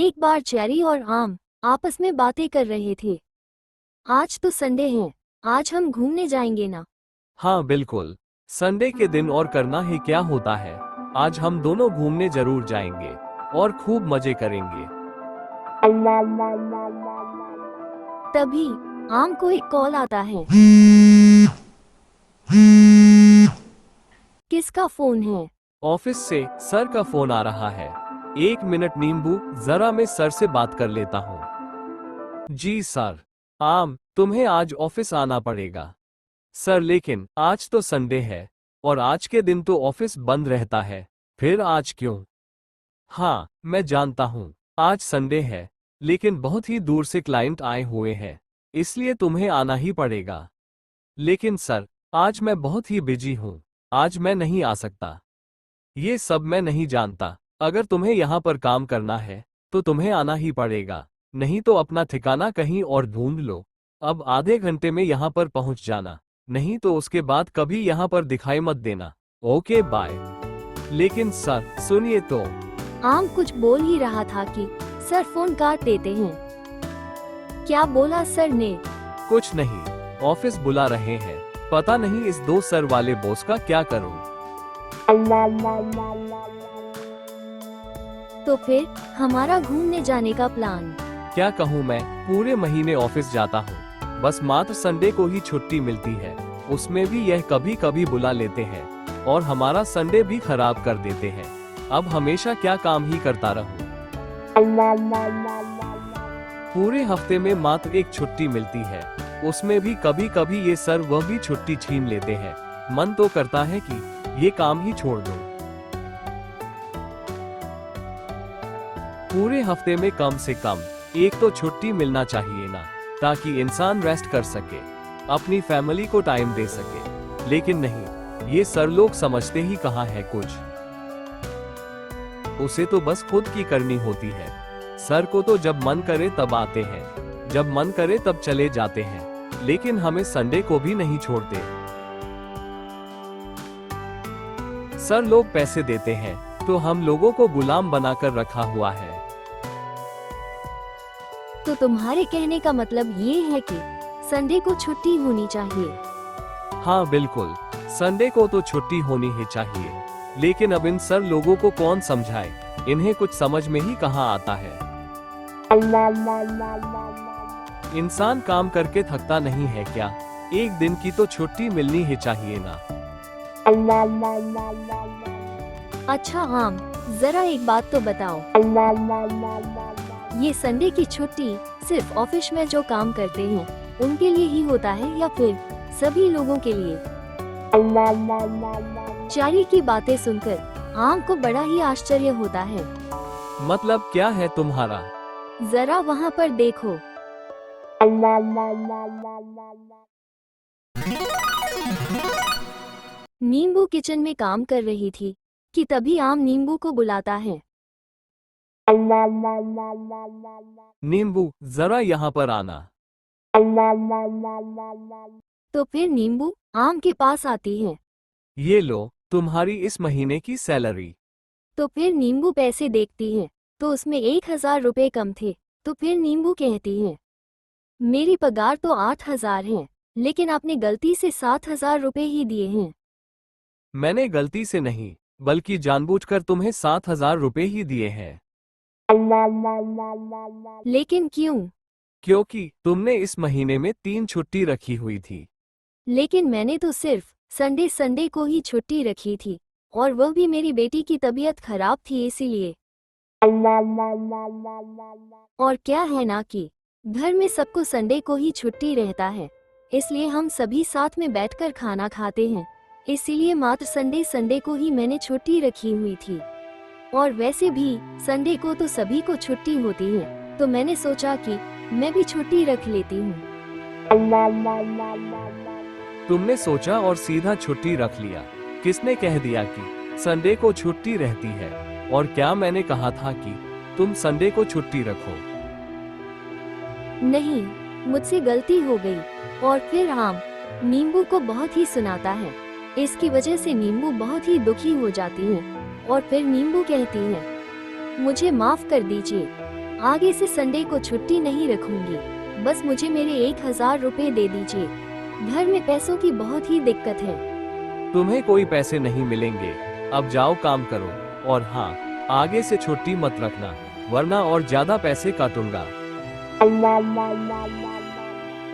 एक बार चेरी और आम आपस में बातें कर रहे थे। आज तो संडे है, आज हम घूमने जाएंगे ना? हाँ बिल्कुल, संडे के दिन और करना ही क्या होता है। आज हम दोनों घूमने जरूर जाएंगे और खूब मजे करेंगे। तभी आम को एक कॉल आता है। किसका फोन है? ऑफिस से सर का फोन आ रहा है। एक मिनट नींबू, जरा मैं सर से बात कर लेता हूँ। जी सर। आम, तुम्हें आज ऑफिस आना पड़ेगा। सर लेकिन आज तो संडे है और आज के दिन तो ऑफिस बंद रहता है। फिर आज क्यों? हाँ मैं जानता हूँ, आज संडे है, लेकिन बहुत ही दूर से क्लाइंट आए हुए हैं, इसलिए तुम्हें आना ही पड़ेगा। लेकिन सर, आज मैं बहुत ही बिजी हूँ, आज मैं नहीं आ सकता। ये सब मैं नहीं जानता। अगर तुम्हें यहाँ पर काम करना है तो तुम्हें आना ही पड़ेगा, नहीं तो अपना ठिकाना कहीं और ढूंढ लो। अब आधे घंटे में यहाँ पर पहुँच जाना, नहीं तो उसके बाद कभी यहाँ पर दिखाई मत देना। Okay bye. लेकिन सर सुनिए तो। आम कुछ बोल ही रहा था कि सर फोन काट देते हैं। क्या बोला सर ने? कुछ नहीं, ऑफिस बुला रहे हैं, पता नहीं इस दो सर वाले बॉस का क्या करूं। तो फिर हमारा घूमने जाने का प्लान? क्या कहूँ मैं, पूरे महीने ऑफिस जाता हूँ, बस मात्र संडे को ही छुट्टी मिलती है, उसमें भी यह कभी कभी बुला लेते हैं और हमारा संडे भी खराब कर देते हैं। अब हमेशा क्या काम ही करता रहूं। पूरे हफ्ते में मात्र एक छुट्टी मिलती है, उसमें भी कभी कभी ये सर वह भी छुट्टी छीन लेते हैं। मन तो करता है कि ये काम ही छोड़ दो। पूरे हफ्ते में कम से कम एक तो छुट्टी मिलना चाहिए ना, ताकि इंसान रेस्ट कर सके, अपनी फैमिली को टाइम दे सके। लेकिन नहीं, ये सर लोग समझते ही कहाँ है कुछ। उसे तो बस खुद की करनी होती है। सर को तो जब मन करे तब आते हैं, जब मन करे तब चले जाते हैं, लेकिन हमें संडे को भी नहीं छोड़ते। सर लोग पैसे देते हैं तो हम लोगों को गुलाम बनाकर रखा हुआ है। तो तुम्हारे कहने का मतलब ये है कि संडे को छुट्टी होनी चाहिए? हाँ बिल्कुल, संडे को तो छुट्टी होनी ही चाहिए, लेकिन अब इन सर लोगों को कौन समझाए, इन्हें कुछ समझ में ही कहाँ आता है। इंसान काम करके थकता नहीं है क्या? एक दिन की तो छुट्टी मिलनी ही चाहिए ना। अच्छा आम, जरा एक बात तो बताओ, ये संडे की छुट्टी सिर्फ ऑफिस में जो काम करते हैं उनके लिए ही होता है या फिर सभी लोगों के लिए? चारी की बातें सुनकर आम को बड़ा ही आश्चर्य होता है। मतलब क्या है तुम्हारा? जरा वहाँ पर देखो। नींबू किचन में काम कर रही थी कि तभी आम नींबू को बुलाता है। नींबू, जरा यहाँ पर आना। तो फिर नींबू आम के पास आती है। ये लो तुम्हारी इस महीने की सैलरी। तो फिर नींबू पैसे देखती है तो उसमें 1000 रुपए कम थे। तो फिर नींबू कहती है, मेरी पगार तो 8000 है, लेकिन आपने गलती से 7000 रुपए ही दिए हैं। मैंने गलती से नहीं, बल्कि जानबूझकर तुम्हें 7000 रुपए ही दिए हैं। लेकिन क्यों? क्योंकि तुमने इस महीने में 3 छुट्टी रखी हुई थी। लेकिन मैंने तो सिर्फ संडे को ही छुट्टी रखी थी, और वह भी मेरी बेटी की तबीयत खराब थी इसीलिए। और क्या है ना कि घर में सबको संडे को ही छुट्टी रहता है, इसलिए हम सभी साथ में बैठकर खाना खाते हैं, इसीलिए मात्र संडे को ही मैंने छुट्टी रखी हुई थी। और वैसे भी संडे को तो सभी को छुट्टी होती है, तो मैंने सोचा कि मैं भी छुट्टी रख लेती हूँ। तुमने सोचा और सीधा छुट्टी रख लिया। किसने कह दिया कि संडे को छुट्टी रहती है? और क्या मैंने कहा था कि तुम संडे को छुट्टी रखो? नहीं, मुझसे गलती हो गई। और फिर आम नींबू को बहुत ही सुनाता है। इसकी वजह से नींबू बहुत ही दुखी हो जाती है और फिर नींबू कहती है, मुझे माफ कर दीजिए। आगे से संडे को छुट्टी नहीं रखूंगी। बस मुझे मेरे 1000 रुपए दे दीजिए। घर में पैसों की बहुत ही दिक्कत है। तुम्हें कोई पैसे नहीं मिलेंगे, अब जाओ काम करो। और हाँ, आगे से छुट्टी मत रखना, वरना और ज्यादा पैसे काटूंगा।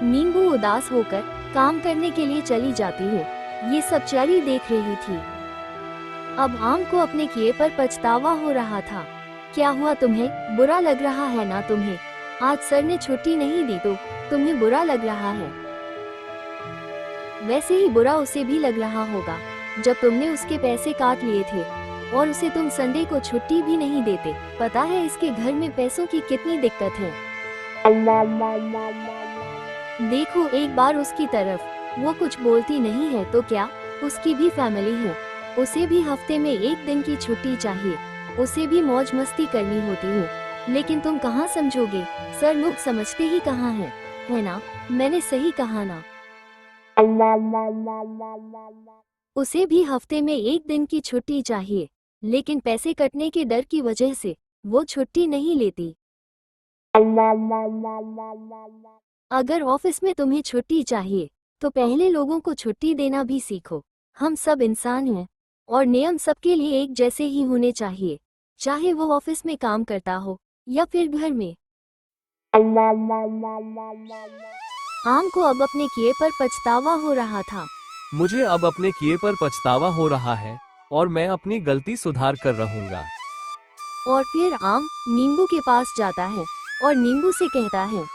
नींबू उदास होकर काम करने के लिए चली जाती है। ये सब चरी देख रही थी। अब आम को अपने किए पर पछतावा हो रहा था। क्या हुआ तुम्हें? बुरा लग रहा है ना तुम्हें? आज सर ने छुट्टी नहीं दी तो तुम्हें बुरा लग रहा है। वैसे ही बुरा उसे भी लग रहा होगा जब तुमने उसके पैसे काट लिए थे और उसे तुम संडे को छुट्टी भी नहीं देते। पता है इसके घर में पैसों की कितनी दिक्कत है। देखो एक बार उसकी तरफ, वो कुछ बोलती नहीं है तो क्या, उसकी भी फैमिली है। उसे भी हफ्ते में 1 दिन की छुट्टी चाहिए। उसे भी मौज मस्ती करनी होती है। लेकिन तुम कहाँ समझोगे? सर लोग समझते ही कहाँ हैं, है ना? मैंने सही कहा ना? उसे भी हफ्ते में 1 दिन की छुट्टी चाहिए, लेकिन पैसे कटने के डर की वजह से वो छुट्टी नहीं लेती। अगर ऑफिस में तुम्हें छुट्टी चाहिए तो पहले लोगों को छुट्टी देना भी सीखो। हम सब इंसान हैं और नियम सबके लिए एक जैसे ही होने चाहिए, चाहे वो ऑफिस में काम करता हो या फिर घर में। आम को अब अपने किए पर पछतावा हो रहा था। मुझे अब अपने किए पर पछतावा हो रहा है और मैं अपनी गलती सुधार कर रहूंगा। और फिर आम नींबू के पास जाता है और नींबू से कहता है,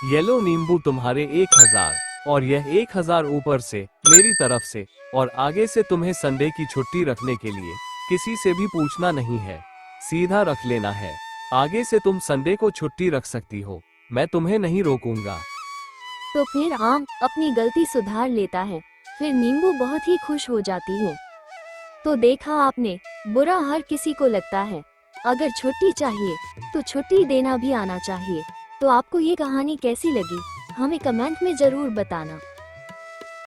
ये लो नींबू तुम्हारे 1000, और यह 1000 ऊपर से मेरी तरफ से, और आगे से तुम्हें संडे की छुट्टी रखने के लिए किसी से भी पूछना नहीं है, सीधा रख लेना है। आगे से तुम संडे को छुट्टी रख सकती हो, मैं तुम्हें नहीं रोकूंगा। तो फिर आम अपनी गलती सुधार लेता है। फिर नींबू बहुत ही खुश हो जाती है। तो देखा आपने, बुरा हर किसी को लगता है। अगर छुट्टी चाहिए तो छुट्टी देना भी आना चाहिए। तो आपको ये कहानी कैसी लगी? हमें कमेंट में जरूर बताना।